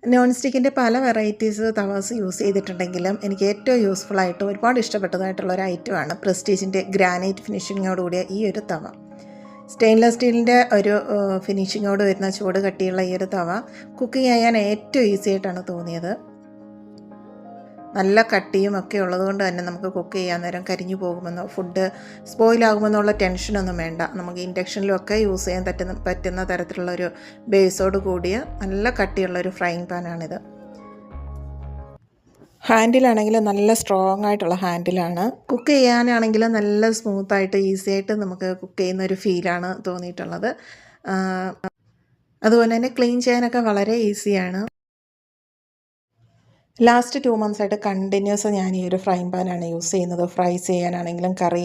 Non സ്റ്റിക്കിൻ്റെ പല varieties തവാസ് use ചെയ്തിട്ടുണ്ടെങ്കിലും എനിക്ക് ഏറ്റവും യൂസ്ഫുള്ളായിട്ട് ഒരുപാട് ഇഷ്ടപ്പെട്ടതായിട്ടുള്ള ഒരു ഐറ്റമാണ് പ്രസ്റ്റീജിൻ്റെ ഗ്രാനൈറ്റ് ഫിനിഷിങ്ങോടുകൂടിയ ഈ ഒരു തവ. സ്റ്റെയിൻലെസ് സ്റ്റീലിൻ്റെ ഒരു ഫിനിഷിങ്ങോട് വരുന്ന ചൂട് കട്ടിയുള്ള ഈ ഒരു തവ കുക്ക് ചെയ്യാൻ ഏറ്റവും ഈസി ആയിട്ടാണ് തോന്നിയത്. നല്ല കട്ടിയും ഒക്കെ ഉള്ളതുകൊണ്ട് തന്നെ നമുക്ക് കുക്ക് ചെയ്യാൻ നേരം കരിഞ്ഞു പോകുമെന്നോ ഫുഡ് സ്പോയിലാകുമെന്നുള്ള ടെൻഷനൊന്നും വേണ്ട. നമുക്ക് ഇൻഡക്ഷനിലൊക്കെ യൂസ് ചെയ്യാൻ പറ്റുന്ന തരത്തിലുള്ളൊരു ബേസോട് കൂടിയ നല്ല കട്ടിയുള്ളൊരു ഫ്രൈയിങ് പാനാണിത്. ഹാൻഡിലാണെങ്കിൽ നല്ല സ്ട്രോങ് ആയിട്ടുള്ള ഹാൻഡിലാണ്. കുക്ക് ചെയ്യാനാണെങ്കിൽ നല്ല സ്മൂത്തായിട്ട് ഈസി ആയിട്ട് നമുക്ക് കുക്ക് ചെയ്യുന്ന ഒരു ഫീലാണ് തോന്നിയിട്ടുള്ളത്. അതുപോലെ തന്നെ ക്ലീൻ ചെയ്യാനൊക്കെ വളരെ ഈസിയാണ്. ലാസ്റ്റ് 2 മന്ത്സായിട്ട് കണ്ടിന്യൂസ് ഞാൻ ഈ ഒരു ഫ്രൈങ് പാനാണ് യൂസ് ചെയ്യുന്നത്. ഫ്രൈ ചെയ്യാനാണെങ്കിലും കറി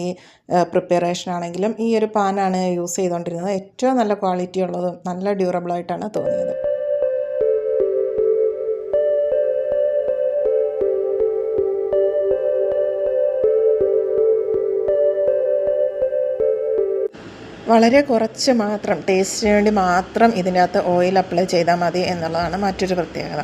പ്രിപ്പറേഷനാണെങ്കിലും ഈ ഒരു പാനാണ് യൂസ് ചെയ്തുകൊണ്ടിരുന്നത്. ഏറ്റവും നല്ല ക്വാളിറ്റി ഉള്ളതും നല്ല ഡ്യൂറബിളായിട്ടാണ് തോന്നിയത്. വളരെ കുറച്ച് മാത്രം ടേസ്റ്റിന് വേണ്ടി മാത്രം ഇതിനകത്ത് ഓയിൽ അപ്ലൈ ചെയ്താൽ മതി എന്നുള്ളതാണ് മറ്റൊരു പ്രത്യേകത.